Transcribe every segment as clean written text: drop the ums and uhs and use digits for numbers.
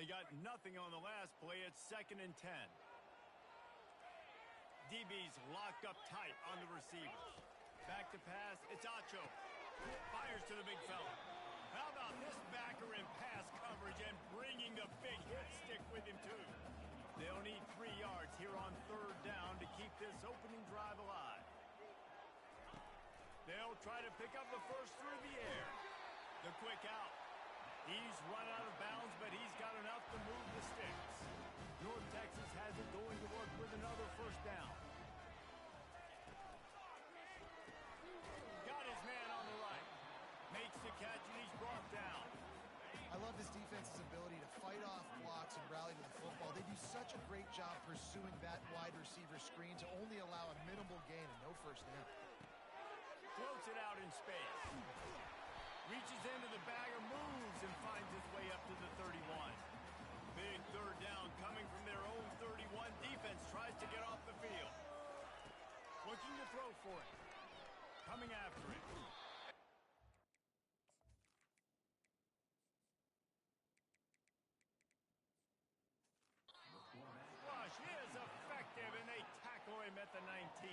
They got nothing on the last play. It's 2nd and 10. DB's locked up tight on the receivers. Back to pass. It's Acho. Fires to the big fella. How about this backer in pass coverage and bringing the big hit stick with him, too? They'll need 3 yards here on 3rd down to keep this opening drive alive. They'll try to pick up the first through the air. The quick out. He's run out of bounds, but he's got enough to move the sticks. North Texas has it going to work with another 1st down. Got his man on the right. Makes the catch, and he's brought down. I love this defense's ability to fight off blocks and rally to the football. They do such a great job pursuing that wide receiver screen to only allow a minimal gain and no 1st down. Floats it out in space. Reaches into the bagger, moves, and finds his way up to the 31. Big 3rd down coming from their own 31. Defense tries to get off the field. Looking to throw for it. Coming after it. Rush is effective, and they tackle him at the 19.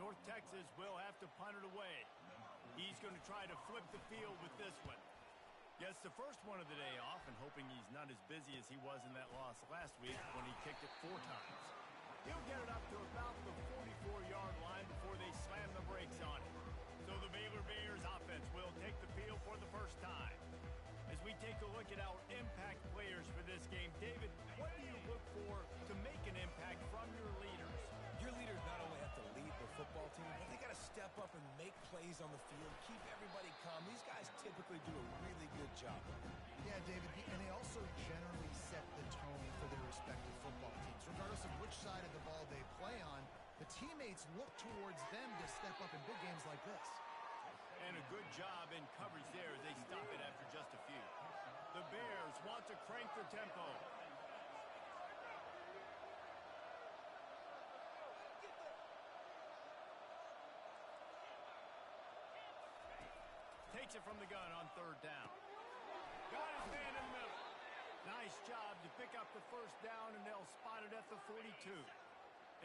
North Texas will have to punt it away. He's going to try to flip the field with this one. Gets the first one of the day off, and hoping he's not as busy as he was in that loss last week when he kicked it 4 times. He'll get it up to about the 44-yard line before they slam the brakes on it. So the Baylor Bears offense will take the field for the first time. As we take a look at our impact players for this game, David, what do you look for to make an impact from your leaders? Your leaders not only have to lead the football team, but they got to step up and make plays on the field, keep everybody calm. These guys typically do a really good job. Yeah, David, and they also generally set the tone for their respective football teams. Regardless of which side of the ball they play on, the teammates look towards them to step up in big games like this. And a good job in coverage there as they stop it after just a few. The Bears want to crank the tempo. Takes it from the gun on 3rd down. Got his man in the middle. Nice job to pick up the 1st down, and they'll spot it at the 42.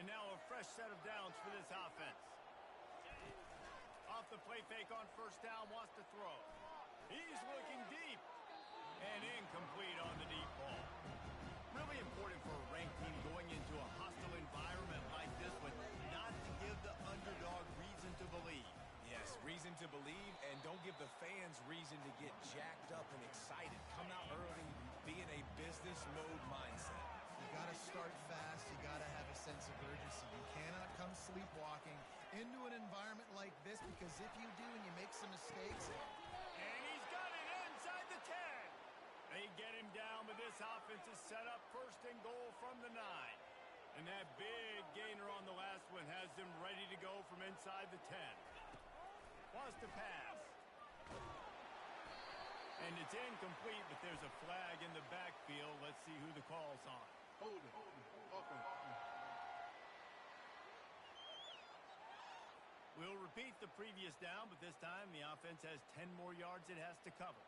And now a fresh set of downs for this offense. Off the play fake on 1st down, wants to throw. He's looking deep. And incomplete on the deep ball. Really important for a ranked team going into a hostile environment like this one, not to give the underdog reason to believe. Yes, reason to believe, and don't give the fans reason to get jacked up and excited. Come out early, be in a business mode mindset. You got to start fast. You got to have a sense of urgency. You cannot come sleepwalking into an environment like this, because if you do and you make some mistakes... And he's got it inside the 10. They get him down, but this offense is set up 1st and goal from the 9. And that big gainer on the last one has them ready to go from inside the 10. Wants to pass. And it's incomplete, but there's a flag in the backfield. Let's see who the call's on. Hold it. We'll repeat the previous down, but this time the offense has 10 more yards it has to cover.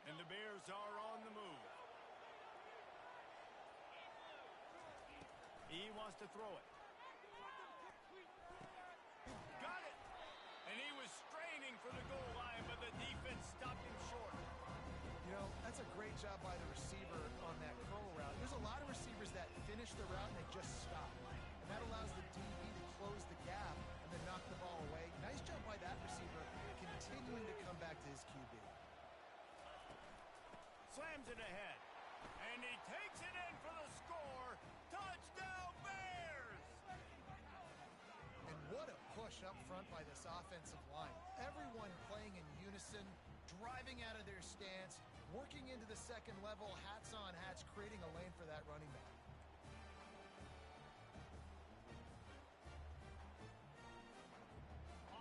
And the Bears are on the move. He wants to throw it. Got it! And he was straining for the goal line, but the defense stopped him short. You know, that's a great job by the receiver on that curl route. There's a lot of receivers that finish the route and they just stop. And that allows the DB to close the gap and then knock the ball away. Nice job by that receiver, continuing to come back to his QB. Slams it ahead. And he takes it in for the score. Touchdown, Bears! And what a push up front by this offensive line. Everyone playing in unison, driving out of their stance, working into the 2nd level, hats on hats, creating a lane for that running back.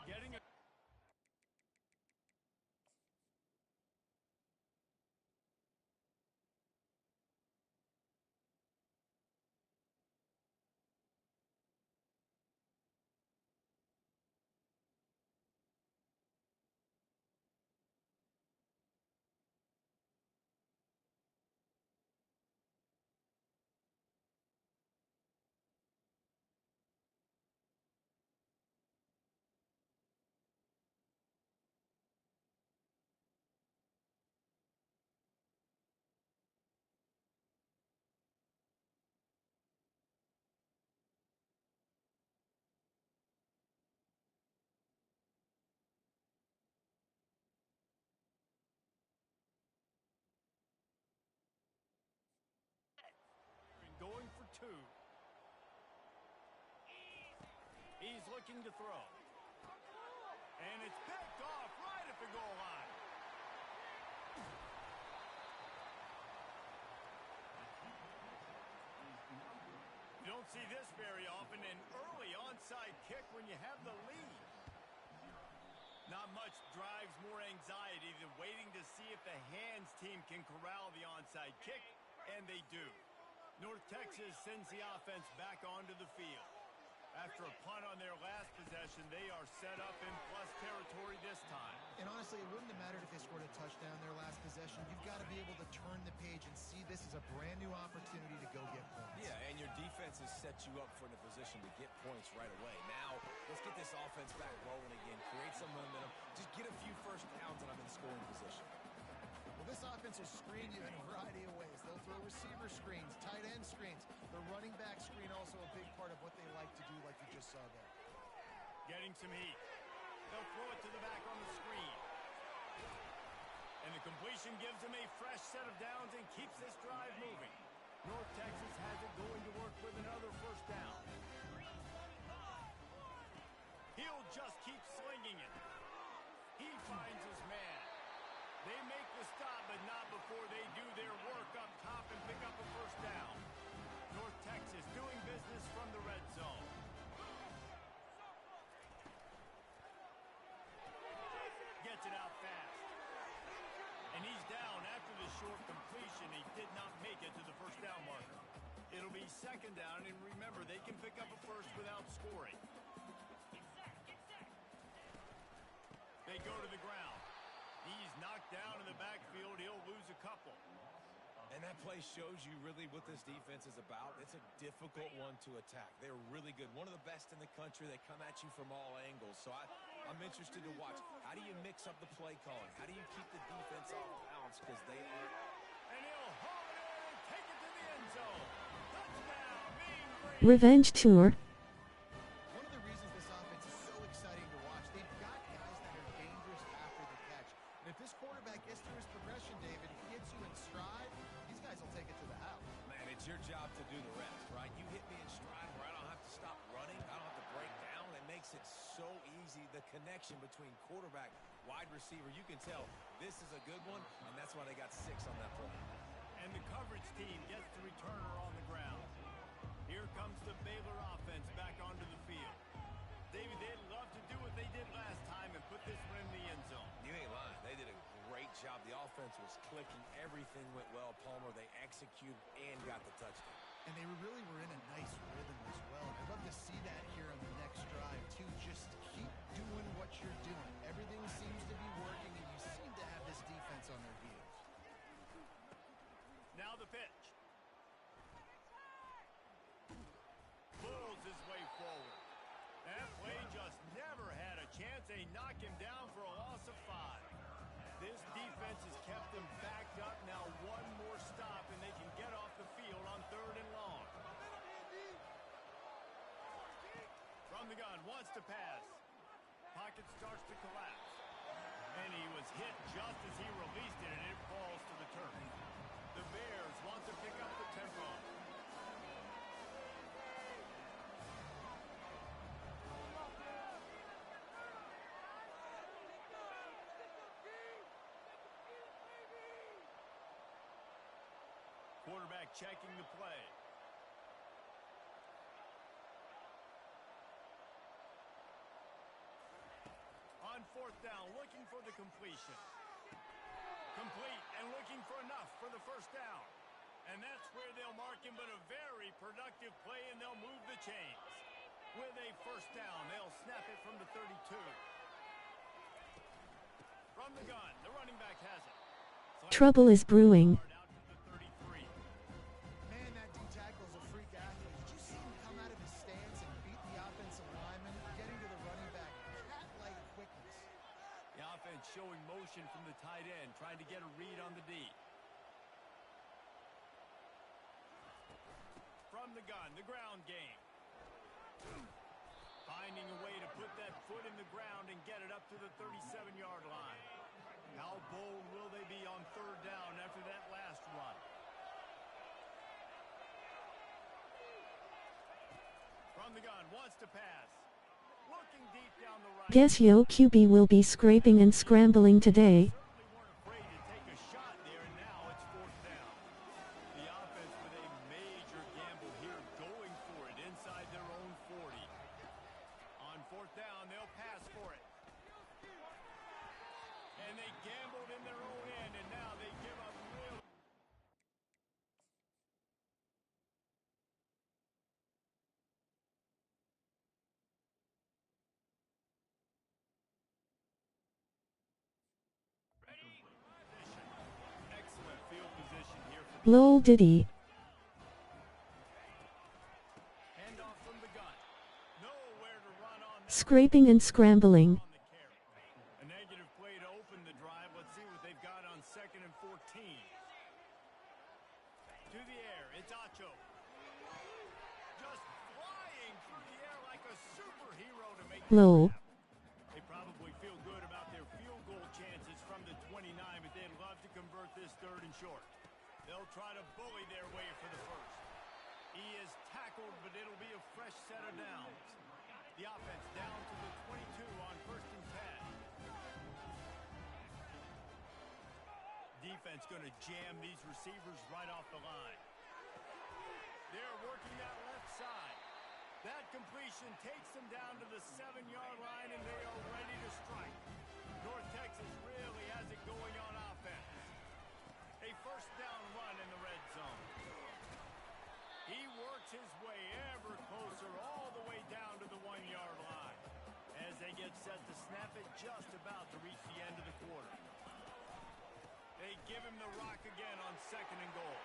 Getting it. He's looking to throw. And it's picked off right at the goal line. You don't see this very often, an early onside kick when you have the lead. Not much drives more anxiety than waiting to see if the hands team can corral the onside kick, and they do. North Texas sends the offense back onto the field. After a punt on their last possession, they are set up in plus territory this time. And honestly, it wouldn't have mattered if they scored a touchdown their last possession. You've got to be able to turn the page and see this as a brand new opportunity to go get points. Yeah, and your defense has set you up for the position to get points right away. Now, let's get this offense back rolling again, create some momentum, just get a few first downs and I'm in scoring position. Well, this offense will screen you in a variety of ways. They'll throw receiver screens, tight end screens. The running back screen also a big part of what they like to do, like you just saw there. Getting some heat. They'll throw it to the back on the screen. And the completion gives them a fresh set of downs and keeps this drive moving. North Texas has it going to work with another first down. He'll just keep slinging it. He finds his man. They make the stop, but not before they do their work up top and pick up a first down. North Texas doing business from the red zone. Gets it out fast. And he's down after the short completion. He did not make it to the first down marker. It'll be second down, and remember, they can pick up a first without scoring. They go to the ground. He's knocked down in the backfield. He'll lose a couple. And that play shows you really what this defense is about. It's a difficult one to attack. They're really good. One of the best in the country. They come at you from all angles. So I'm interested to watch. How do you mix up the play calling? How do you keep the defense off balance? Because they are... And he'll haul it in and take it to the end zone. Touchdown, Mean Green. Revenge tour. One of the reasons this offense is so exciting to watch, they've got guys that are dangerous after the catch. And if this quarterback gets through his progression, David, if he gets you in stride, these guys will take it to the house. Man, it's your job to do the rest, right? You hit me in stride where I don't have to stop running. I don't have to break down. It makes it so easy. The connection between quarterback, wide receiver, you can tell this is a good one, and that's why they got 6 on that play. And the coverage team gets the returner on the ground. Here comes the Baylor offense back onto the field. David, they'd love to do what they did last time and put this one in the end zone. You ain't lying. They did a great job. The offense was clicking. Everything went well, Palmer. They executed and got the touchdown. And they really were in a nice rhythm as well. I'd love to see that here on the next drive, too. Just keep doing what you're doing. Everything seems to be working, and you seem to have this defense on their heels. Now the pitch. Pulls his way forward. That play just never had a chance. They knock him down for a loss of 5. This defense has kept them backed up. Now one more stop, and they can get off the field on 3rd and long. From the gun, wants to pass. Pocket starts to collapse. And he was hit just as he released it, and it falls to the turf. The Bears want to pick up the tempo. Quarterback checking the play. On 4th down, looking for the completion. Complete and looking for enough for the first down. And that's where they'll mark him, but a very productive play, and they'll move the chains. With a first down, they'll snap it from the 32. From the gun, the running back has it. Trouble is brewing. Man, that D-tackle's a freak athlete. Did you see him come out of his stance and beat the offensive lineman, getting to the running back? Cat-like quickness. The offense showing motion from the tight end, trying to get a read on the D. From the gun, the ground game. Finding a way to put that foot in the ground and get it up to the 37-yard line. How bold will they be on 3rd down after that last run? From the gun, wants to pass. Looking deep down the right. Guess Yo QB will be scraping and scrambling today. Certainly weren't afraid to take a shot there, and now it's fourth down. The offense with a major gamble here, going for it inside their own 40. On fourth down, they'll pass for it. And they gambled in their own end, and now they give up real. Excellent field position here for the Lol Diddy. handoff from the gun. Nowhere to run on that. Scraping and scrambling. On the carry. A negative play to open the drive. Let's see what they've got on 2nd and 14. To the air, it's Acho. Just flying through the air like a superhero to make the Lol. grab. They probably feel good about their field goal chances from the 29, but they'd love to convert this 3rd and short. They'll try to bully their way for the first. He is tackled, but it'll be a fresh set of downs. The offense down to the 22 on 1st and 10. Defense going to jam these receivers right off the line. They're working that left side. That completion takes them down to the 7-yard line, and they are ready to strike. North Texas really has it going on offense. A first down run in the red zone. He works his way ever closer all the way down to the 1-yard line as they get set to snap it just about to reach the end of the quarter. They give him the rock again on 2nd and goal.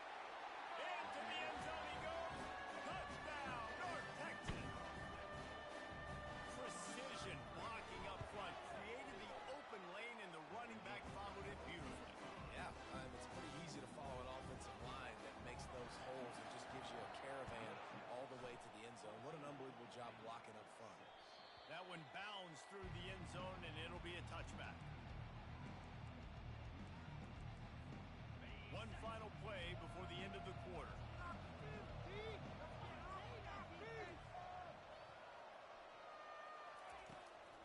Into the end zone he goes. Touchdown, North Texas. Precision blocking up front created the open lane, and the running back followed it beautifully. Yeah, it's pretty easy to follow an offensive line that makes those holes and just gives you a caravan all the way to the end zone. What an unbelievable job blocking up front. That one bounds through the end zone, and it'll be a touchback. One final play before the end of the quarter.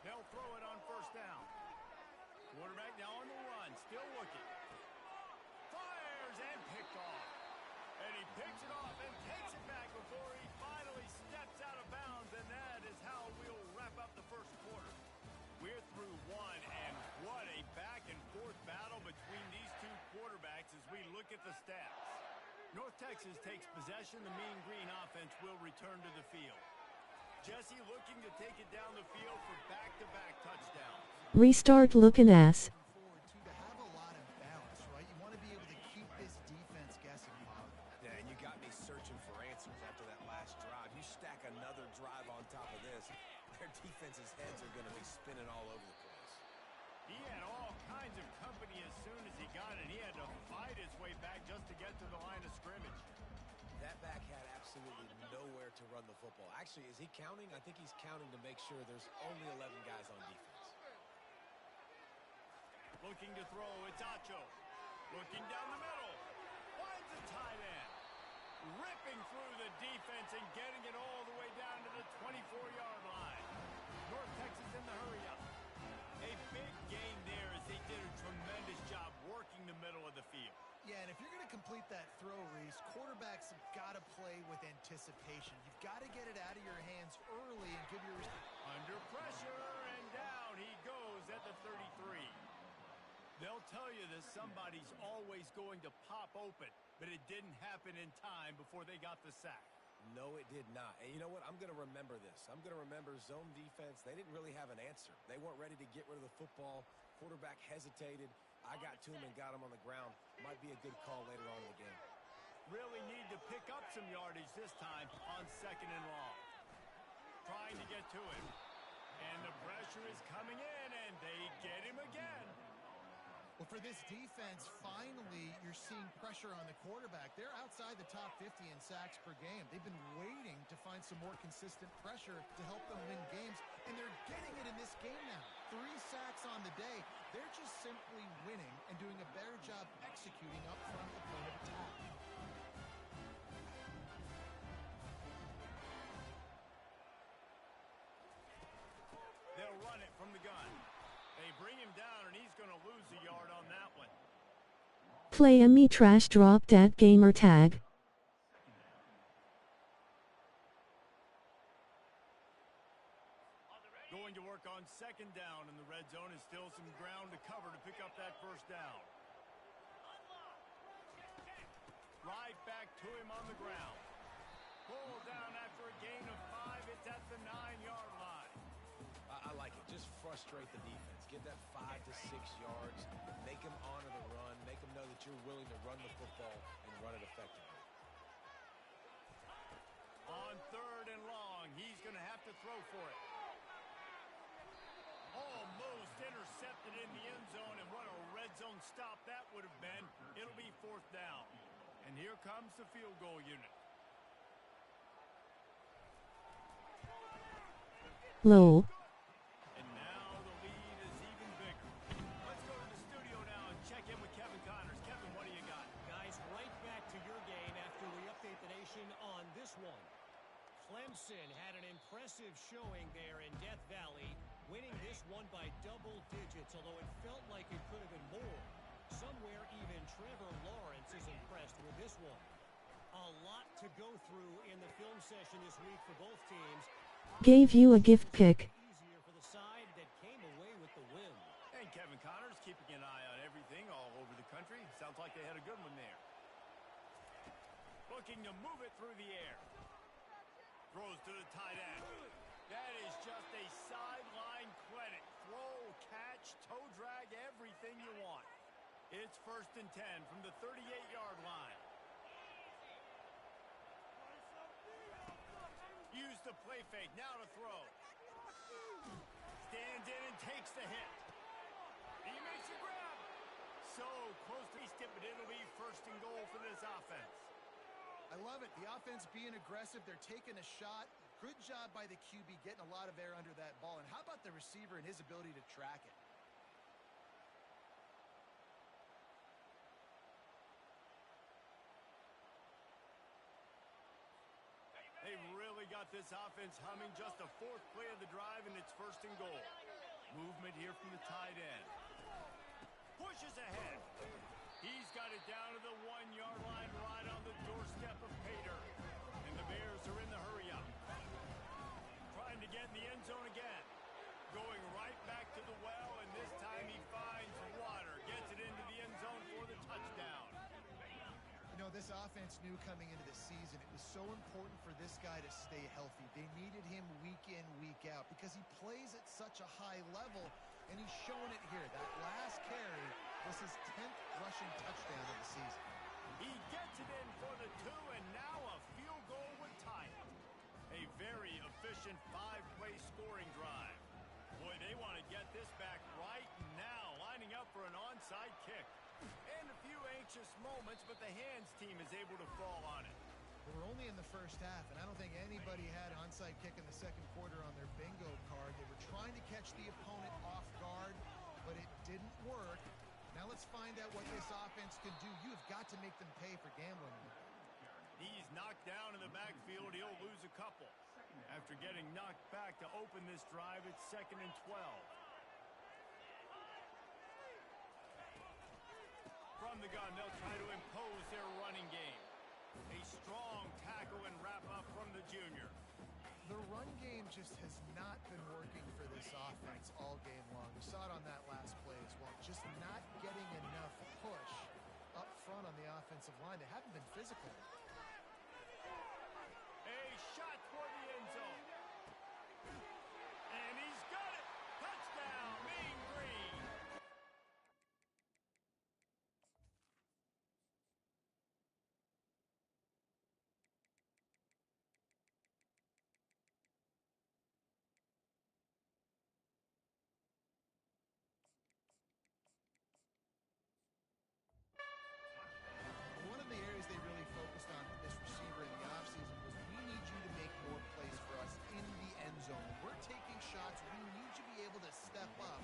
They'll throw it on first down. Quarterback now on the run, still looking. Fires and picked off. And he picks it off and takes it back before he finally steps out of bounds, and that is how we'll wrap up the first quarter. We're through one, and what a back-and-forth battle between these two quarterbacks as we look at the stats. North Texas takes possession. The Mean Green offense will return to the field. Jesse looking to take it down the field for back-to-back touchdowns. Restart looking ass. Forward to have a lot of balance, right? You want to be able to keep this defense guessing, Bob. Yeah, and you got me searching for answers after that last drive. You stack another drive on top of this, their defense's heads are going to be spinning all over the place. He had all kinds of company as soon as he got it. He had to fight his way back just to get to the line of scrimmage. That back had absolutely nowhere to run the football. Actually, is he counting? I think he's counting to make sure there's only 11 guys on defense. Looking to throw, it's Acho. Looking down the middle. Finds the tight end. Ripping through the defense and getting it all the way down to the 24-yard line. North Texas in the hurry-up. A big gain there as they did a tremendous job working the middle of the field. Yeah, and if you're going to complete that throw, Reese, quarterbacks have got to play with anticipation. You've got to get it out of your hands early and give your... Under pressure, and down he goes at the 33. They'll tell you that somebody's always going to pop open, but it didn't happen in time before they got the sack. No, it did not. And you know what? I'm going to remember this. I'm going to remember zone defense. They didn't really have an answer. They weren't ready to get rid of the football. Quarterback hesitated. I got to him and got him on the ground. Might be a good call later on in the game. Really need to pick up some yardage this time on 2nd and long. Trying to get to him. And the pressure is coming in, and they get him again. Well, for this defense, finally, you're seeing pressure on the quarterback. They're outside the top 50 in sacks per game. They've been waiting to find some more consistent pressure to help them win games, and they're getting it in this game now. 3 sacks on the day. They're just simply winning and doing a better job executing up front the point of attack. going to lose a yard on that one. Play me trash drop dat gamer tag. Going to work on second down in the red zone, is still some ground to cover to pick up that first down. Right back to him on the ground. Pull down after a gain of 5. It's at the 9-yard line. I like it. Just frustrate the defense. Get that 5 to 6 yards. Make them honor the run. Make them know that you're willing to run the football and run it effectively. On 3rd and long, he's going to have to throw for it. Almost intercepted in the end zone, and what a red zone stop that would have been. It'll be 4th down. And here comes the field goal unit. Low. And now the lead is even bigger. Let's go to the studio now and check in with Kevin Connors. Kevin, what do you got? Guys, right back to your game after we update the nation on this one. Clemson had an impressive showing there in Death Valley, winning this one by double digits, although it felt like it could have been more. Somewhere even Trevor Lawrence is impressed with this one. A lot to go through in the film session this week for both teams. Gave you a gift pick. Easier for the side that came away with the win. And Kevin Connors keeping an eye on everything all over the country. Sounds like they had a good one there. Looking to move it through the air. Throws to the tight end. That is just a sideline credit. Throw, catch, toe drag, everything you want. It's 1st and 10 from the 38-yard line. Use the play fake. Now to throw. Stands in and takes the hit. He makes a grab. So close to it, but it'll be 1st and goal for this offense. I love it. The offense being aggressive. They're taking a shot. Good job by the QB getting a lot of air under that ball. And how about the receiver and his ability to track it? They really got this offense humming. Just the 4th play of the drive, and it's 1st and goal. Movement here from the tight end. Pushes ahead. He's got it down to the 1-yard line, right on the doorstep of Pater. And the Bears are in the hurry-up. Trying to get in the end zone again. Going right back to the well, and this time he finds water. Gets it into the end zone for the touchdown. You know, this offense knew coming into the season it was so important for this guy to stay healthy. They needed him week in, week out because he plays at such a high level, and he's showing it here. That last carry was his 10th rushing touchdown of the season. He gets it in for the 2, and now a field goal would tie it. A very efficient 5-play scoring drive. Boy, they want to get this back right now, lining up for an onside kick. And a few anxious moments, but the hands team is able to fall on it. We're only in the first half, and I don't think anybody had onside kick in the second quarter on their bingo card. They were trying to catch the opponent off guard, but it didn't work. Now let's find out what this offense can do. You've got to make them pay for gambling. He's knocked down in the backfield. He'll lose a couple. After getting knocked back to open this drive, it's 2nd and 12. From the gun, they'll try to impose their running game. A strong tackle and wrap-up from the junior. The run game just has not been working for this offense all game long. We saw it on that last play as well. Just not getting enough push up front on the offensive line. They haven't been physical. A shot for the end zone. And he's got it. Touchdown, Mean Green. One of the areas they really focused on with this receiver in the offseason was we need you to make more plays for us in the end zone. We're taking shots. We need you to be able to step up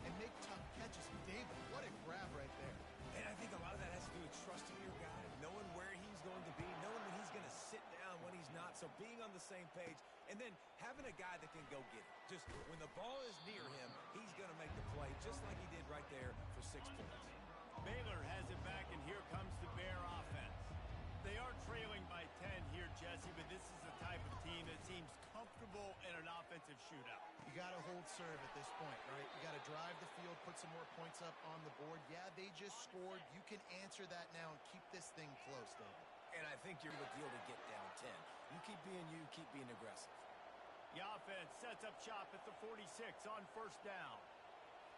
and make tough catches. David, what a grab right there. And I think a lot of that has to do with trusting your guy, knowing where he's going to be, knowing when he's going to sit down, when he's not. So being on the same page And then having a guy that can go get it. Just when the ball is near him, he's going to make the play just like he did right there for 6 points. Baylor has it back, and here comes the Bear offense. They are trailing by 10 here, Jesse, but this is the type of team that seems comfortable in an offensive shootout. You got to hold serve at this point, right? You got to drive the field, put some more points up on the board. Yeah, they just scored. You can answer that now and keep this thing close, David. And I think you're the deal to get down 10. You keep being aggressive. The offense sets up shop at the 46 on first down.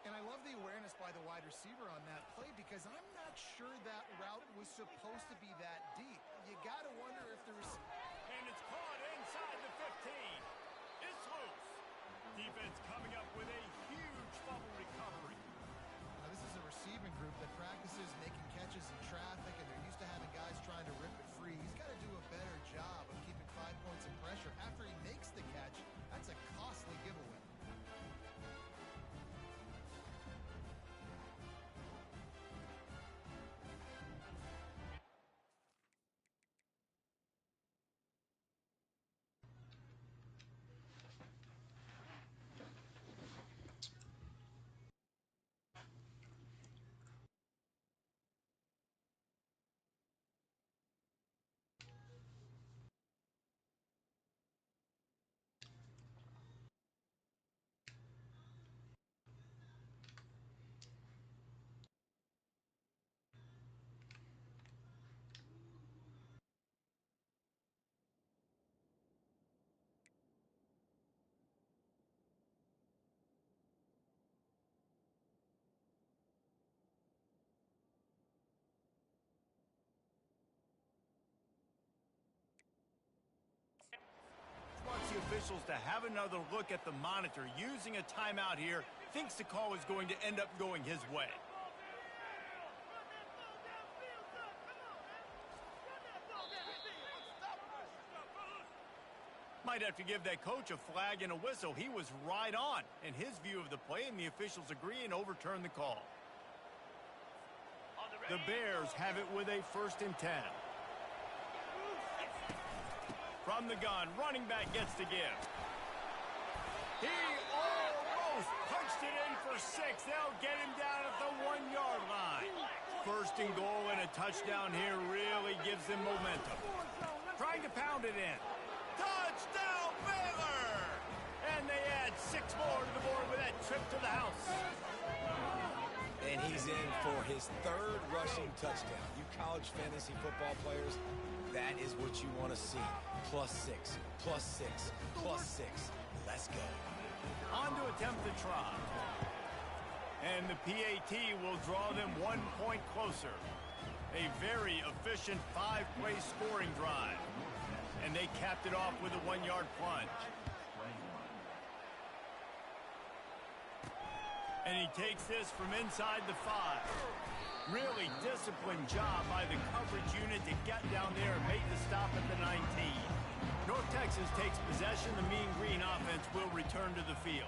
And I love the awareness by the wide receiver on that play because I'm not sure that route was supposed to be that deep. You got to wonder if there was... And it's caught inside the 15. It's loose. Defense coming up with a huge fumble recovery. Now, this is a receiving group that practices making catches in traffic, and they're used to having guys trying to rip it free. He's got to do a better job of keeping 5 points of pressure. After he makes the catch, that's a costly giveaway. Wants the officials to have another look at the monitor. Using a timeout here, thinks the call is going to end up going his way. Might have to give that coach a flag and a whistle. He was right on in his view of the play, and the officials agree and overturn the call. The Bears have it with a 1st and 10. From the gun, running back gets to give. He almost punched it in for 6. They'll get him down at the 1-yard line. 1st and goal and a touchdown here really gives them momentum. Trying to pound it in. Touchdown, Baylor! And they add 6 more to the board with that trip to the house. And he's in for his 3rd rushing touchdown. You college fantasy football players, that is what you want to see. +6, +6, +6. Let's go. On to attempt the try. And the PAT will draw them 1 point closer. A very efficient 5-play scoring drive. And they capped it off with a 1-yard plunge. And he takes this from inside the 5. Really disciplined job by the coverage unit to get down there and make the stop at the 19. North Texas takes possession. The Mean Green offense will return to the field.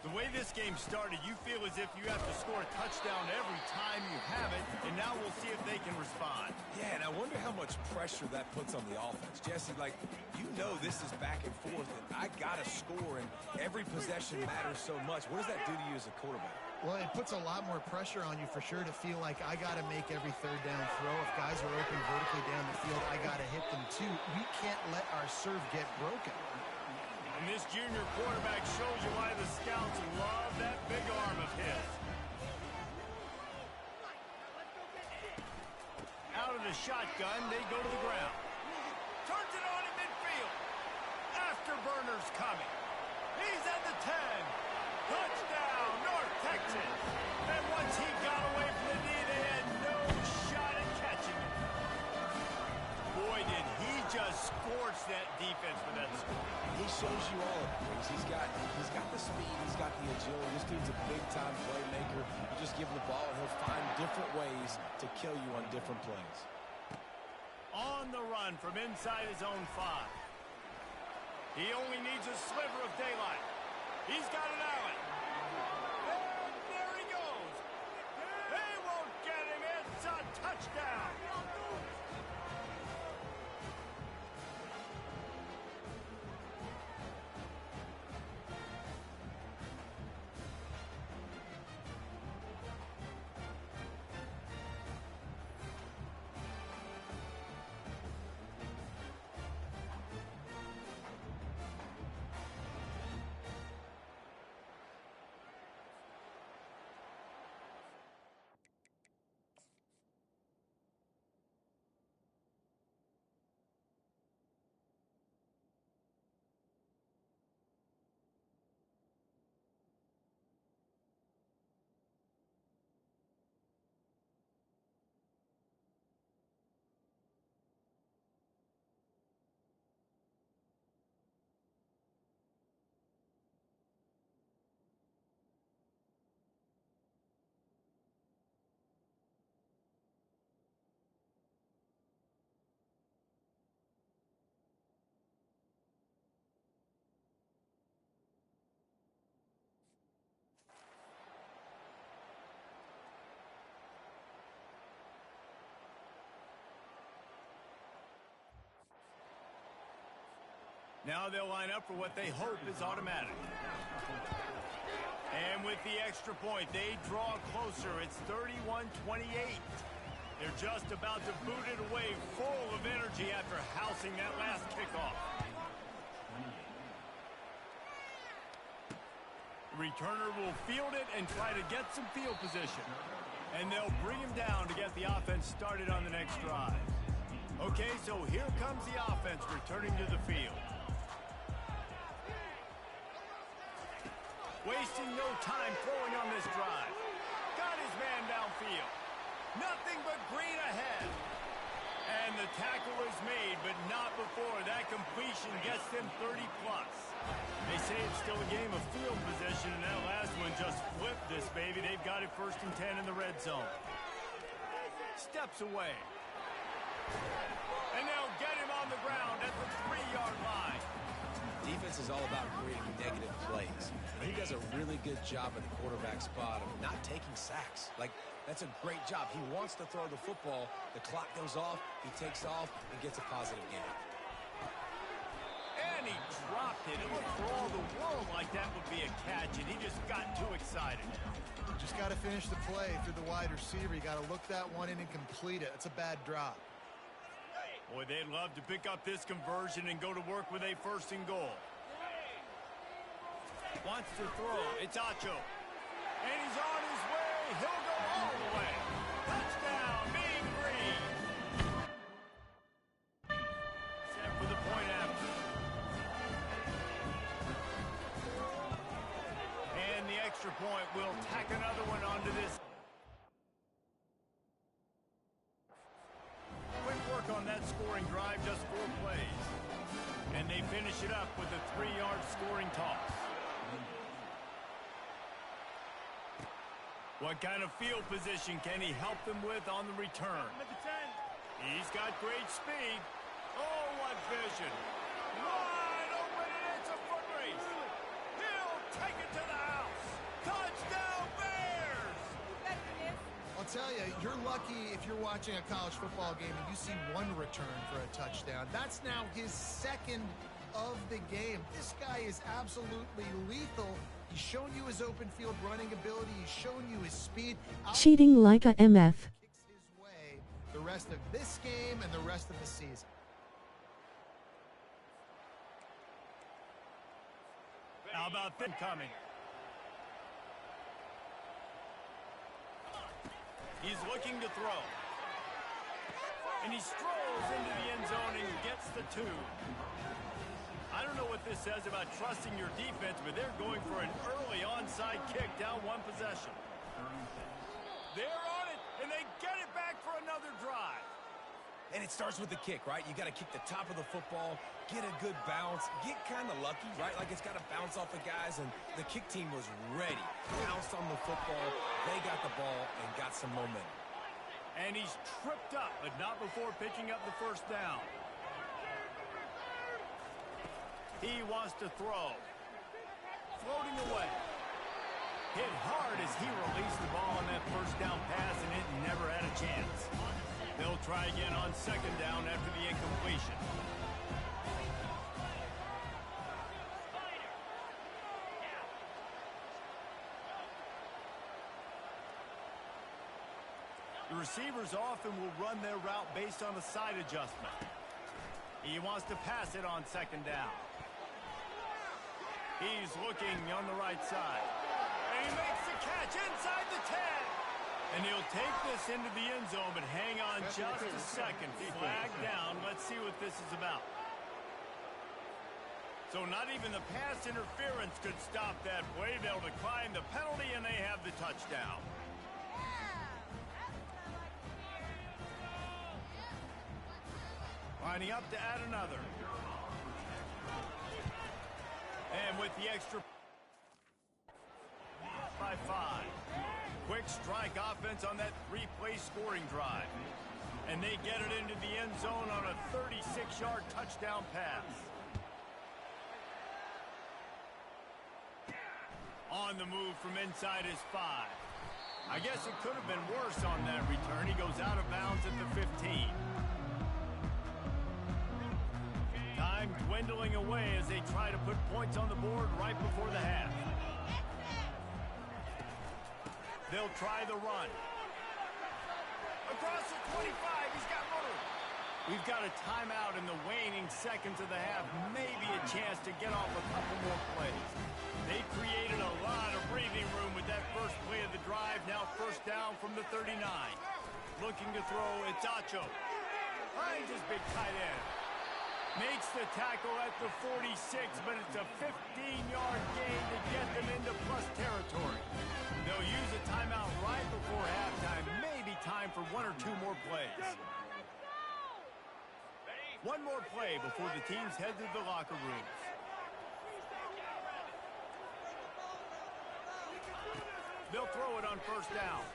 The way this game started, you feel as if you have to score a touchdown every time you have it, and now we'll see if they can respond. Yeah, and I wonder how much pressure that puts on the offense. Jesse, like, you know this is back and forth, and I got to score, and every possession matters so much. What does that do to you as a quarterback? Well, it puts a lot more pressure on you for sure to feel like I got to make every 3rd down throw. If guys are open vertically down the field, I got to hit them too. We can't let our serve get broken. And this junior quarterback shows you why the scouts love that big arm of his. Out of the shotgun, they go to the ground. Turns it on in midfield. Afterburner's coming. He's at the 10. Touchdown, North Texas. And once he got away from the knee, they had no shot at catching him. Boy, did he just scorch that defense with that score. He shows you all of it. He's got the speed, he's got the agility. This dude's a big-time playmaker. You just give him the ball, and he'll find different ways to kill you on different plays. On the run from inside his own 5. He only needs a sliver of daylight. He's got an alley. And there he goes. They won't get him. It's a touchdown. Now they'll line up for what they hope is automatic. And with the extra point, they draw closer. It's 31-28. They're just about to boot it away, full of energy after housing that last kickoff. The returner will field it and try to get some field position. And they'll bring him down to get the offense started on the next drive. Okay, so here comes the offense returning to the field. Wasting no time throwing on this drive. Got his man downfield. Nothing but green ahead. And the tackle is made, but not before that completion gets them 30-plus. They say it's still a game of field position, and that last one just flipped this baby. They've got it 1st and 10 in the red zone. Steps away. And they'll get him on the ground at the 3-yard line. Defense is all about creating negative plays. And he does a really good job at the quarterback spot of not taking sacks. Like, that's a great job. He wants to throw the football. The clock goes off. He takes off and gets a positive gain. And he dropped it. It looked for all the world like that would be a catch, and he just got too excited. Just got to finish the play through the wide receiver. You got to look that one in and complete it. It's a bad drop. Boy, they'd love to pick up this conversion and go to work with a 1st and goal. Wants to throw. It's Acho. And he's on his way. He'll go all the way. Touchdown, Mean Green. Set for the point after. And the extra point will tack another one onto this. Quick work on that scoring drive, just 4 plays. And they finish it up with a 3-yard scoring toss. What kind of field position can he help them with on the return? He's got great speed. Oh, what vision. Wide open, and it's a foot race. He'll take it to the house. Touchdown, Bears! I'll tell you, you're lucky if you're watching a college football game and you see one return for a touchdown. That's now his 2nd of the game. This guy is absolutely lethal. He's shown you his open field running ability. He's shown you his speed. Cheating like a MF. Kicks his way the rest of this game and the rest of the season. How about them coming? He's looking to throw. And he strolls into the end zone and gets the 2. I don't know what this says about trusting your defense, but they're going for an early onside kick down 1 possession. They're on it, and they get it back for another drive. And it starts with the kick, right? You got to kick the top of the football, get a good bounce, get kind of lucky, right? Like it's got to bounce off the guys, and the kick team was ready. Bounced on the football, they got the ball, and got some momentum. And he's tripped up, but not before picking up the 1st down. He wants to throw. Floating away. Hit hard as he released the ball on that 1st down pass, and it never had a chance. They'll try again on 2nd down after the incompletion. The receivers often will run their route based on a side adjustment. He wants to pass it on 2nd down. He's looking on the right side. And he makes the catch inside the 10. And he'll take this into the end zone, but hang on just a second. Flag down. Let's see what this is about. So not even the pass interference could stop that play. They'll decline the penalty, and they have the touchdown. Lining up to add another. And with the extra by 5. Quick strike offense on that 3-play scoring drive. And they get it into the end zone on a 36-yard touchdown pass. On the move from inside his 5. I guess it could have been worse on that return. He goes out of bounds at the 15. Time dwindling away as they try to put points on the board right before the half. They'll try the run. Across the 25, he's got room. We've got a timeout in the waning seconds of the half. Maybe a chance to get off a couple more plays. They created a lot of breathing room with that first play of the drive. Now first down from the 39. Looking to throw, it's Acho. Finds his big tight end. Makes the tackle at the 46, but it's a 15-yard gain to get them into plus territory. They'll use a timeout right before halftime. Maybe time for one or two more plays. One more play before the teams head to the locker rooms. They'll throw it on first down.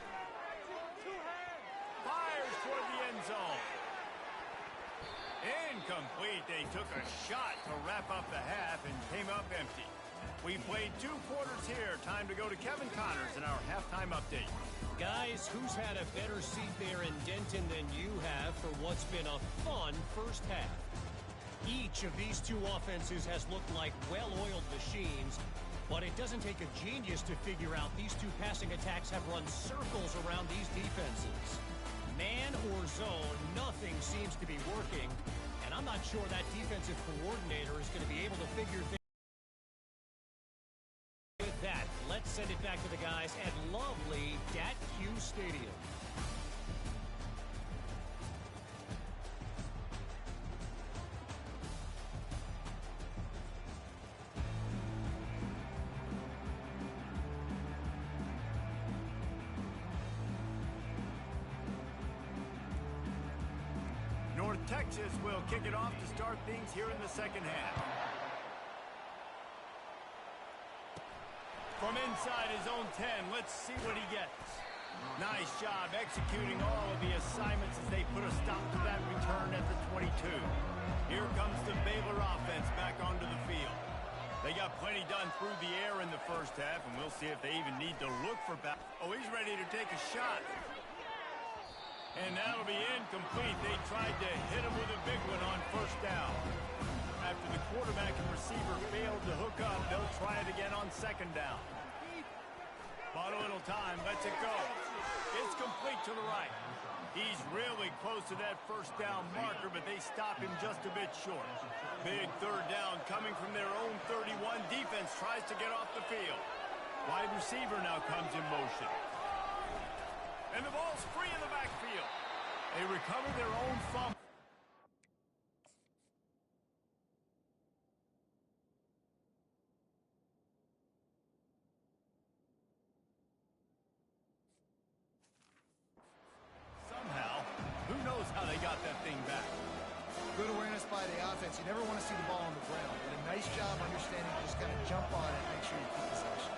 Fires toward the end zone. Incomplete. They took a shot to wrap up the half and came up empty. We played 2 quarters here. Time to go to Kevin Connors in our halftime update. Guys, who's had a better seat there in Denton than you have for what's been a fun first half? Each of these two offenses has looked like well-oiled machines, but it doesn't take a genius to figure out these two passing attacks have run circles around these defenses. Man or zone, nothing seems to be working, and I'm not sure that defensive coordinator is going to be able to figure things. With that, let's send it back to the guys at lovely Dat-Q Stadium. North Texas will kick it off to start things here in the second half. From inside his own 10, let's see what he gets. Nice job executing all of the assignments as they put a stop to that return at the 22. Here comes the Baylor offense back onto the field. They got plenty done through the air in the first half, and we'll see if they even need to look for back. Oh, he's ready to take a shot. And that'll be incomplete. They tried to hit him with a big one on first down. After the quarterback and receiver failed to hook up, they'll try it again on second down. Bought a little time, lets it go. It's complete to the right. He's really close to that first down marker, but they stop him just a bit short. Big third down coming from their own 31. Defense tries to get off the field. Wide receiver now comes in motion. And the ball's free in the backfield. They recover their own fumble. Somehow, who knows how they got that thing back. Good awareness by the offense. You never want to see the ball on the ground, but a nice job understanding to just kind of jump on it and make sure you keep possession.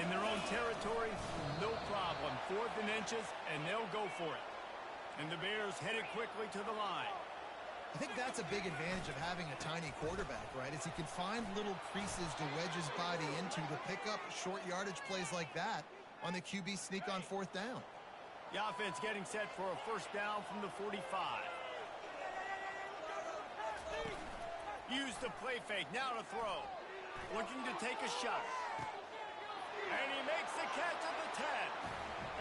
In their own territory, no problem. 4th and inches, and they'll go for it. And the Bears headed quickly to the line. I think that's a big advantage of having a tiny quarterback, right? Is he can find little creases to wedge his body into to pick up short yardage plays like that on the QB sneak on 4th down. The offense getting set for a first down from the 45. Use the play fake, now to throw. Looking to take a shot. And he makes the catch at the 10.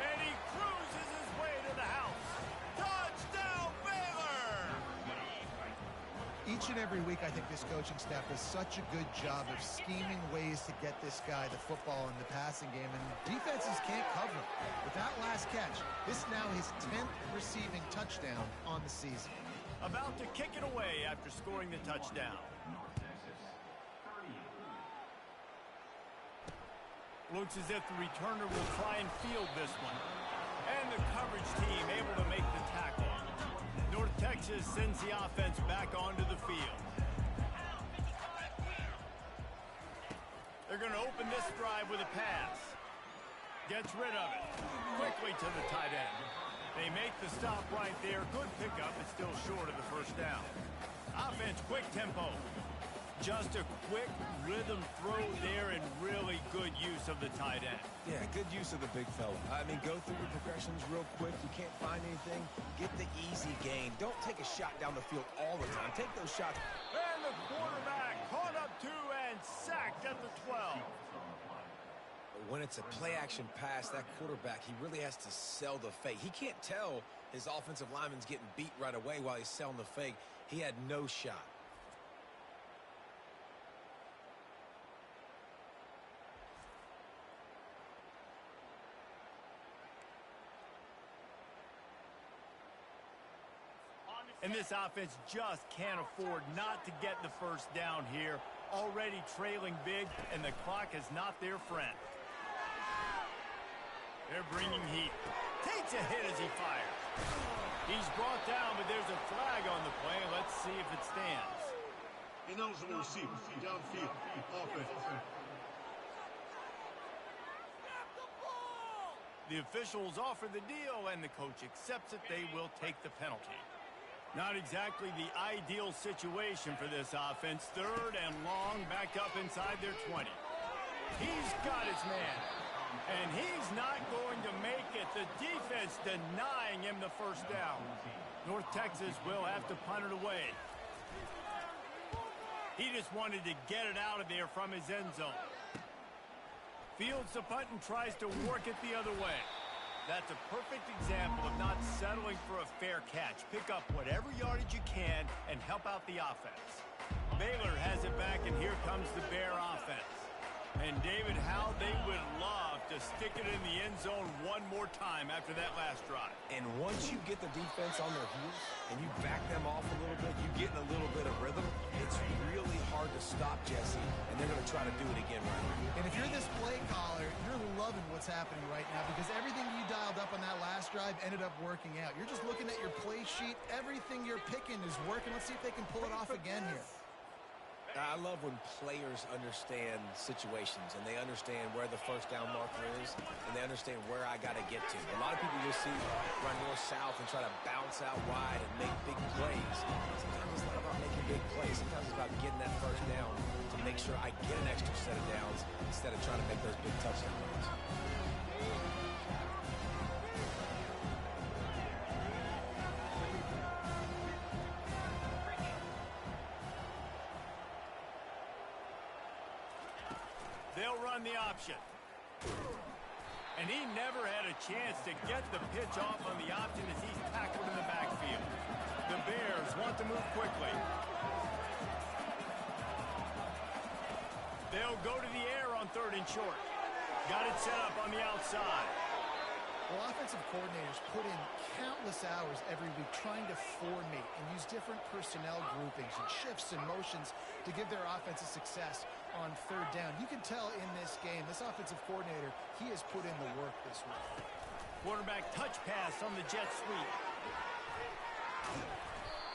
And he cruises his way to the house. Touchdown, Baylor! Each and every week, I think this coaching staff does such a good job of scheming ways to get this guy the football in the passing game, and defenses can't cover him. With that last catch, this is now his 10th receiving touchdown on the season. About to kick it away after scoring the touchdown. Looks as if the returner will try and field this one. And the coverage team able to make the tackle. North Texas sends the offense back onto the field. They're going to open this drive with a pass. Gets rid of it. Quickly to the tight end. They make the stop right there. Good pickup, but still short of the first down. Offense, quick tempo. Just a quick rhythm throw there and really good use of the tight end. Yeah, good use of the big fella. I mean, go through your progressions real quick. You can't find anything, get the easy gain. Don't take a shot down the field all the time. Take those shots. And the quarterback caught up to and sacked at the 12. When it's a play-action pass, that quarterback, he really has to sell the fake. He can't tell his offensive lineman's getting beat right away while he's selling the fake. He had no shot. And this offense just can't afford not to get the first down here. Already trailing big, and the clock is not their friend. They're bringing heat. Takes a hit as he fires. He's brought down, but there's a flag on the play. Let's see if it stands. Ineligible receiver, downfield, offense. The officials offer the deal, and the coach accepts it. They will take the penalty. Not exactly the ideal situation for this offense. Third and long, backed up inside their 20. He's got his man, and he's not going to make it. The defense denying him the first down. North Texas will have to punt it away. He just wanted to get it out of there from his end zone. Fields the punt and tries to work it the other way. That's a perfect example of not settling for a fair catch. Pick up whatever yardage you can and help out the offense. Baylor has it back, and here comes the Bear offense. And David, how they would love to stick it in the end zone one more time after that last drive. And once you get the defense on their heels and you back them off a little bit, you get in a little bit of rhythm, it's really hard to stop Jesse, and they're going to try to do it again right here. And if you're this play caller, you're loving what's happening right now because everything you dialed up on that last drive ended up working out. You're just looking at your play sheet. Everything you're picking is working. Let's see if they can pull it off again here. I love when players understand situations and they understand where the first down marker is and they understand where I got to get to. A lot of people you'll see run north-south and try to bounce out wide and make big plays. Sometimes it's not about making big plays. Sometimes it's about getting that first down to make sure I get an extra set of downs instead of trying to make those big touchdown runs. They'll run the option. And he never had a chance to get the pitch off on the option as he's tackled in the backfield. The Bears want to move quickly. They'll go to the air on third and short. Got it set up on the outside. Well, offensive coordinators put in countless hours every week trying to formate and use different personnel groupings and shifts and motions to give their offensive success on third down. You can tell in this game, this offensive coordinator, he has put in the work this week. Quarterback touch pass on the jet sweep.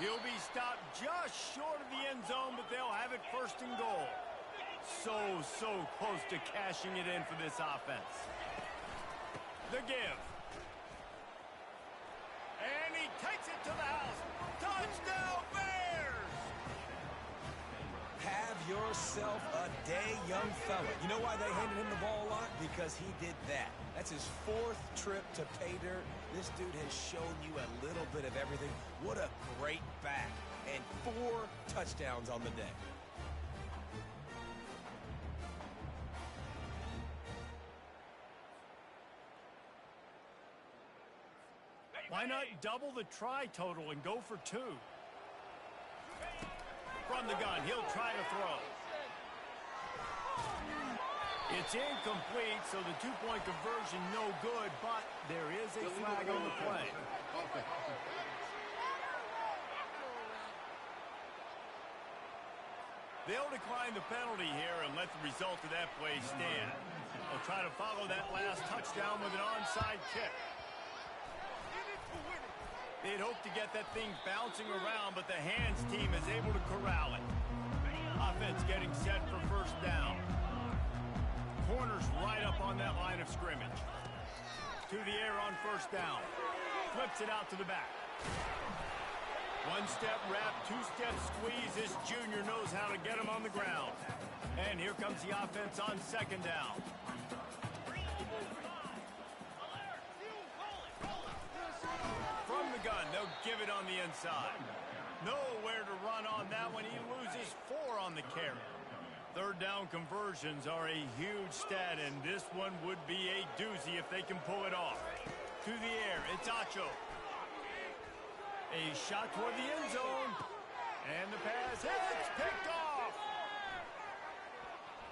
He'll be stopped just short of the end zone, but they'll have it first and goal. So close to cashing it in for this offense. The give. And he takes it to the house. Touchdown, Bears! Have yourself a day, young fella. You know why they handed him the ball a lot? Because he did that. That's his fourth trip to pay dirt. This dude has shown you a little bit of everything. What a great back. And 4 touchdowns on the day. Why not double the try total and go for 2? From the gun, he'll try to throw. It's incomplete, so the 2-point conversion no good, but there is a flag on the play. They'll decline the penalty here and let the result of that play stand. They'll try to follow that last touchdown with an onside kick. They'd hope to get that thing bouncing around, but the hands team is able to corral it. Offense getting set for first down. Corners right up on that line of scrimmage. To the air on first down. Flips it out to the back. One-step wrap, two-step squeeze. This junior knows how to get him on the ground. And here comes the offense on second down. From the gun, they'll give it on the inside. Nowhere to run on that one. He loses 4 on the carry. Third down conversions are a huge stat, and this one would be a doozy if they can pull it off. To the air, it's Acho. A shot toward the end zone. And the pass hits, picked off.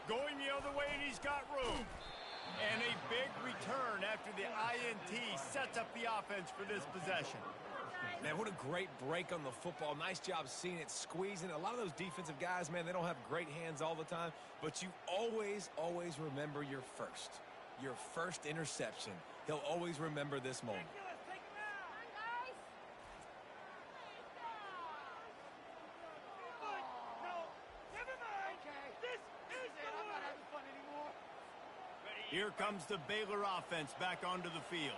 Going the other way, and he's got room. And a big return after the INT sets up the offense for this possession. Man, what a great break on the football. Nice job seeing it, squeezing. A lot of those defensive guys, man, they don't have great hands all the time, but you always remember your first interception. He'll always remember this moment. Here comes the Baylor offense back onto the field.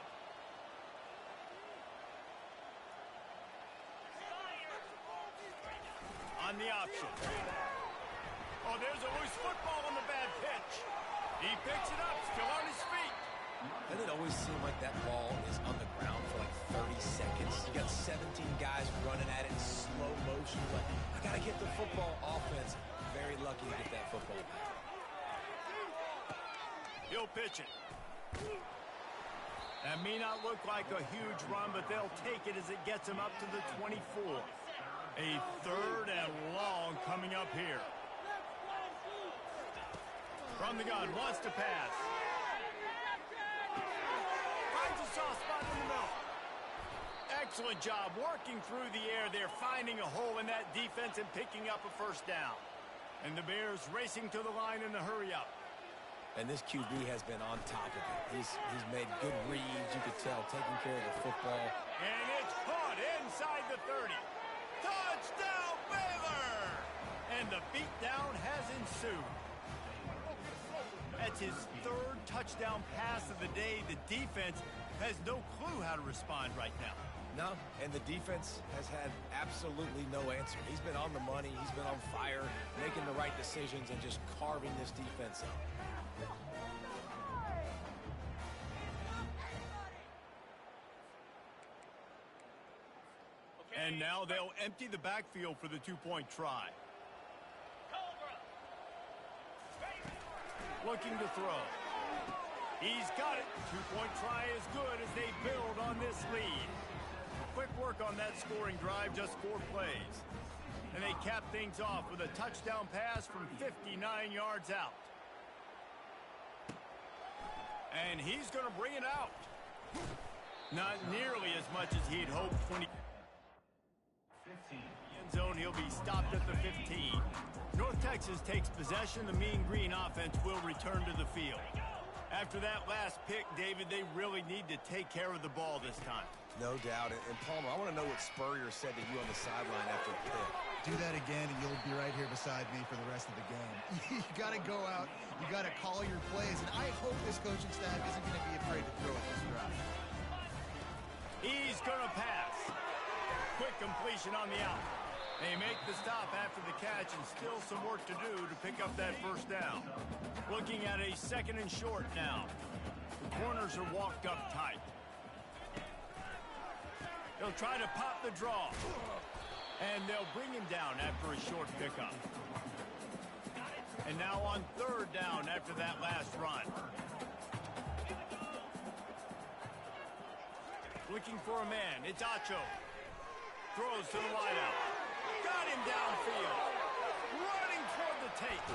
On the option. Oh, there's a loose football on the bad pitch. He picks it up, still on his feet. Doesn't it always seem like that ball is on the ground for like 30 seconds? You got 17 guys running at it in slow motion, but I got to get the football. Offense very lucky to get that football back. He'll pitch it. That may not look like a huge run, but they'll take it as it gets him up to the 24. A third and long coming up here. From the gun, wants to pass. Finds a soft spot in the middle. Excellent job working through the air there, finding a hole in that defense and picking up a first down. And the Bears racing to the line in the hurry-up. And this QB has been on top of it. He's made good reads, you could tell, taking care of the football. And it's caught inside the 30. Touchdown, Baylor! And the beatdown has ensued. That's his third touchdown pass of the day. The defense has no clue how to respond right now. No, and the defense has had absolutely no answer. He's been on the money. He's been on fire, making the right decisions and just carving this defense up. And now they'll empty the backfield for the two-point try. Looking to throw. He's got it. Two-point try is good as they build on this lead. Quick work on that scoring drive, just 4 plays. And they cap things off with a touchdown pass from 59 yards out. And he's going to bring it out. Not nearly as much as he'd hoped when he... End zone, he'll be stopped at the 15. North Texas takes possession. The Mean Green offense will return to the field. After that last pick, David, they really need to take care of the ball this time. No doubt. And Palmer, I want to know what Spurrier said to you on the sideline after the pick. Do that again, and you'll be right here beside me for the rest of the game. You got to go out. You got to call your plays. And I hope this coaching staff isn't going to be afraid to throw at this drive. He's going to pass. Quick completion on the out. They make the stop after the catch, and still some work to do to pick up that first down. Looking at a 2nd and short now. The corners are walked up tight. They'll try to pop the draw. And they'll bring him down after a short pickup. And now on 3rd down after that last run. Looking for a man. It's Acho. Throws to the wideout. Got him downfield. Running toward the tape.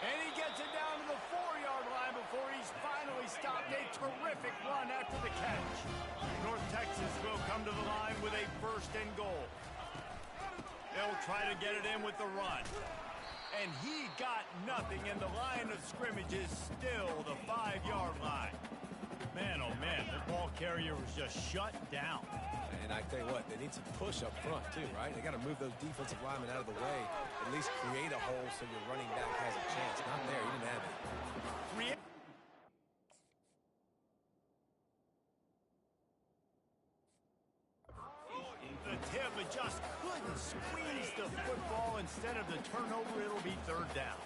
And he gets it down to the 4-yard line before he's finally stopped. A terrific run after the catch. North Texas will come to the line with a 1st and goal. They'll try to get it in with the run. And he got nothing, and the line of scrimmage is still the 5-yard line. Man, oh man, the ball carrier was just shut down. And I tell you what, they need some push up front too, right? They got to move those defensive linemen out of the way, at least create a hole so your running back has a chance. Not there, he didn't have it. The tip, but just the football instead of the turnover. It'll be third down.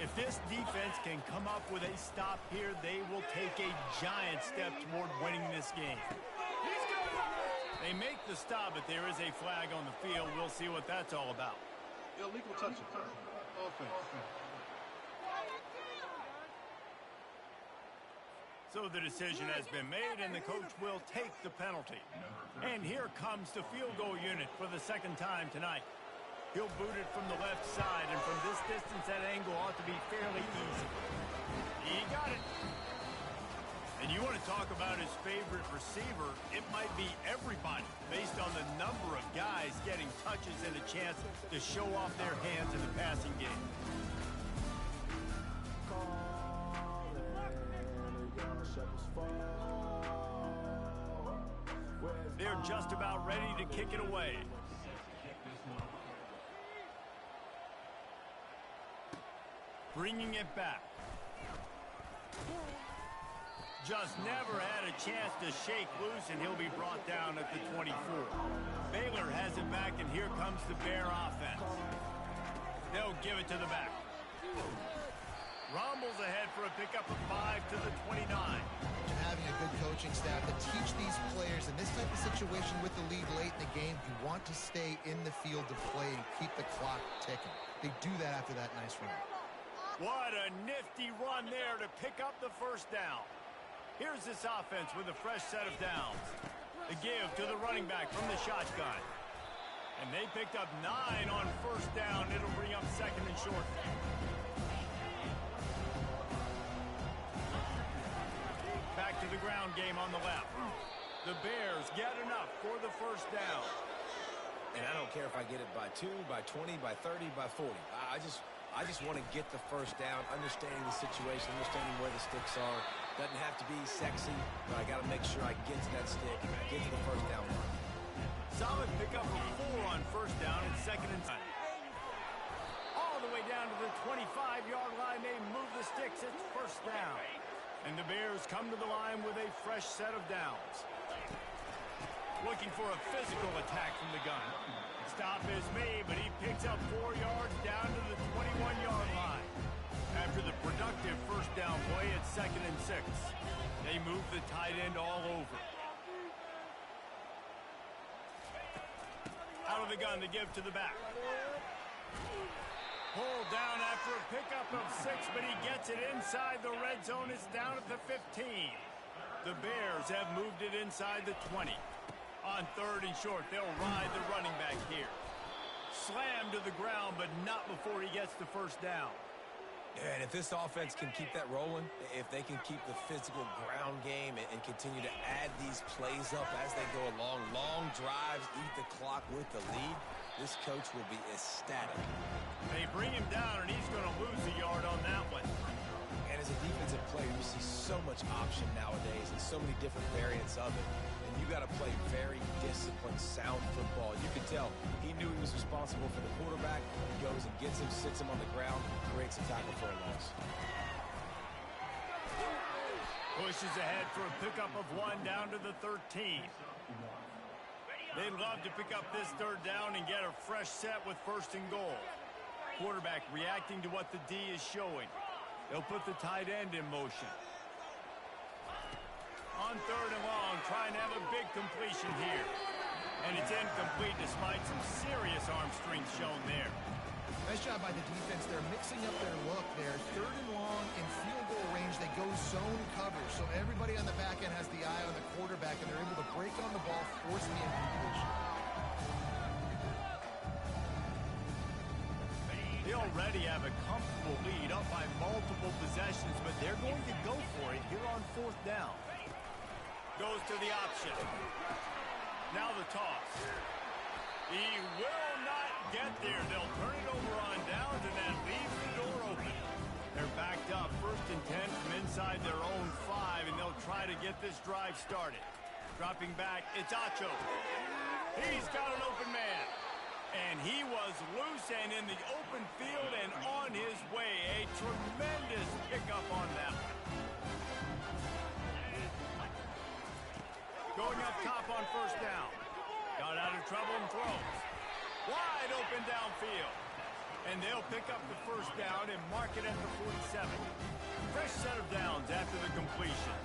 If this defense can come up with a stop here, they will take a giant step toward winning this game. They make the stop, but there is a flag on the field. We'll see what that's all about. Illegal touching. Offense. So the decision has been made, and the coach will take the penalty. And here comes the field goal unit for the second time tonight. He'll boot it from the left side, and from this distance, that angle ought to be fairly easy. He got it. And you want to talk about his favorite receiver, it might be everybody, based on the number of guys getting touches and a chance to show off their hands in the passing game. They're just about ready to kick it away. Bringing it back. Just never had a chance to shake loose, and he'll be brought down at the 24. Baylor has it back, and here comes the Bear offense. They'll give it to the back. Rumbles ahead for a pickup of 5 to the 29. And having a good coaching staff to teach these players in this type of situation with the lead late in the game, you want to stay in the field to play and keep the clock ticking. They do that after that nice run. What a nifty run there to pick up the first down. Here's this offense with a fresh set of downs. The give to the running back from the shotgun. And they picked up 9 on first down. It'll bring up second and short. Back to the ground game on the left. The Bears get enough for the first down. And I don't care if I get it by 2, by 20, by 30, by 40. I just want to get the first down, understanding the situation, understanding where the sticks are. Doesn't have to be sexy, but I got to make sure I get to that stick, get to the first down line. Solid pickup of 4 on first down and second and 10. All the way down to the 25-yard line. They move the sticks. It's first down. And the Bears come to the line with a fresh set of downs. Looking for a physical attack from the gun. Stop is made, but he picks up 4 yards down to the 21-yard line. After the productive first down play, it's second and 6. They move the tight end all over. Out of the gun to give to the back. Pulled down after a pickup of 6, but he gets it inside the red zone. It's down at the 15. The Bears have moved it inside the 20. On third and short, they'll ride the running back here. Slammed to the ground, but not before he gets the first down. Yeah, and if this offense can keep that rolling, if they can keep the physical ground game and continue to add these plays up as they go along, long drives, eat the clock with the lead, this coach will be ecstatic. They bring him down, and he's going to lose a yard on that one. And as a defensive player, you see so much option nowadays and so many different variants of it. And you got to play very disciplined, sound football. You can tell he knew he was responsible for the quarterback. He goes and gets him, sits him on the ground, creates a tackle for a loss. Pushes ahead for a pickup of 1 down to the 13. They'd love to pick up this third down and get a fresh set with first and goal. Quarterback reacting to what the D is showing. They'll put the tight end in motion. On third and long, trying to have a big completion here. And it's incomplete despite some serious arm strength shown there. Nice job by the defense. They're mixing up their look there. Third and long in field goal range. They go zone coverage. So everybody on the back end has the eye on the quarterback, and they're able to break on the ball, force the incompletion. They already have a comfortable lead up by multiple possessions, but they're going to go for it here on fourth down. Goes to the option. Now the toss. He will not get there. They'll turn it over on downs, and that leaves the door open. They're backed up, first and 10 from inside their own 5, and they'll try to get this drive started. Dropping back, it's Acho. He's got an open man. And he was loose and in the open field and on his way. A tremendous pickup on that one. Going up top on first down. Got out of trouble and throws. Wide open downfield. And they'll pick up the first down and mark it at the 47. Fresh set of downs after the completion.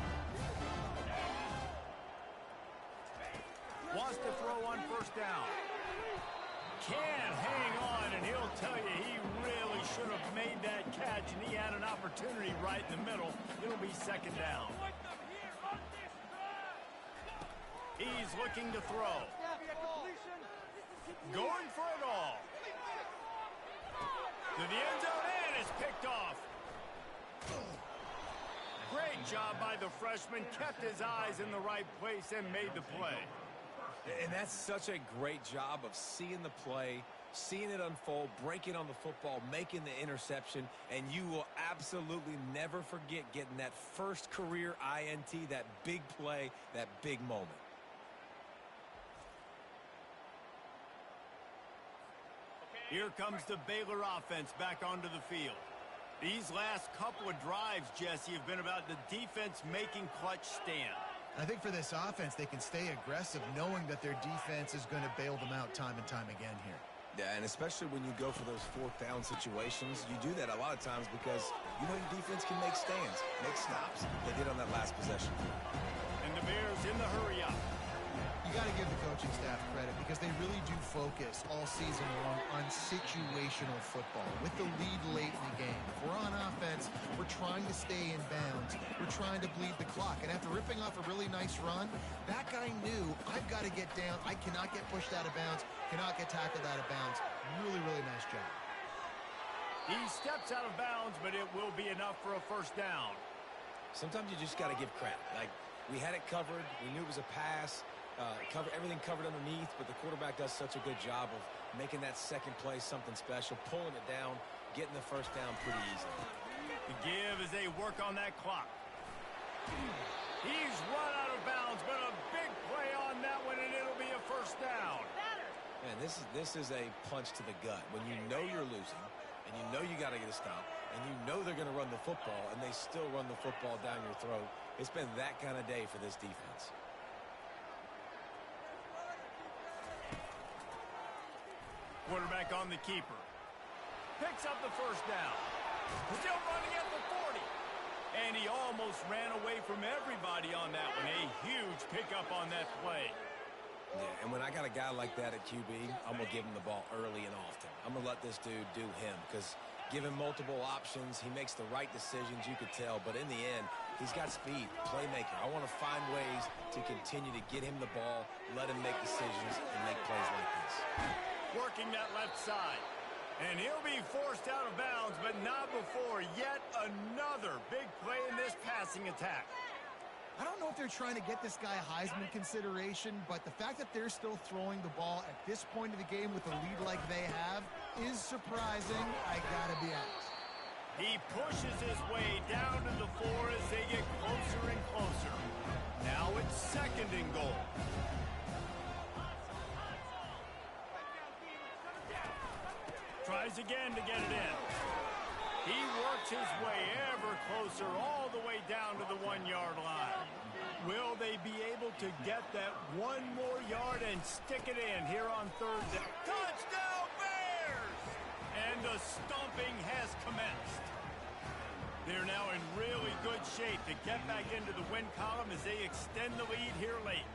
Wants to throw on first down. Can't hang on, and he'll tell you he really should have made that catch, and he had an opportunity right in the middle. It'll be second down. He's looking to throw. Going for it all. To the end zone, and it's picked off. Great job by the freshman. Kept his eyes in the right place and made the play. And that's such a great job of seeing the play, seeing it unfold, breaking on the football, making the interception, and you will absolutely never forget getting that first career INT, that big play, that big moment. Here comes the Baylor offense back onto the field. These last couple of drives, Jesse, have been about the defense making clutch stand. I think for this offense, they can stay aggressive knowing that their defense is going to bail them out time and time again here. Yeah, and especially when you go for those fourth down situations, you do that a lot of times because you know your defense can make stands, make stops. They did on that last possession. And the Bears in the hurry up. You got to give the coaching staff credit because they really do focus all season long on situational football with the lead late in the game. If we're on offense, we're trying to stay in bounds. We're trying to bleed the clock. And after ripping off a really nice run, that guy knew, I've got to get down. I cannot get pushed out of bounds, cannot get tackled out of bounds. Really, really nice job. He steps out of bounds, but it will be enough for a first down. Sometimes you just got to give credit. Like, we had it covered. We knew it was a pass. Everything covered underneath, but the quarterback does such a good job of making that second play something special, pulling it down, getting the first down pretty easily. The give as they work on that clock. He's run out of bounds, but a big play on that one, and it'll be a first down. Man, this is a punch to the gut. When you know you're losing, and you know you got to get a stop, and you know they're going to run the football, and they still run the football down your throat. It's been that kind of day for this defense. Quarterback on the keeper. Picks up the first down. Still running at the 40. And he almost ran away from everybody on that one. A huge pickup on that play. Yeah, and when I got a guy like that at QB, I'm going to give him the ball early and often. I'm going to let this dude do him because give him multiple options. He makes the right decisions, you could tell. But in the end, he's got speed, playmaker. I want to find ways to continue to get him the ball, let him make decisions, and make plays like this. Working that left side. And he'll be forced out of bounds, but not before yet another big play in this passing attack. I don't know if they're trying to get this guy Heisman consideration, but the fact that they're still throwing the ball at this point of the game with a lead like they have is surprising. I gotta be honest. He pushes his way down to the floor as they get closer and closer. Now it's second and goal. Tries again to get it in. He works his way ever closer all the way down to the 1-yard line. Will they be able to get that one more yard and stick it in here on third down? Touchdown Bears! And the stomping has commenced. They're now in really good shape to get back into the win column as they extend the lead here late.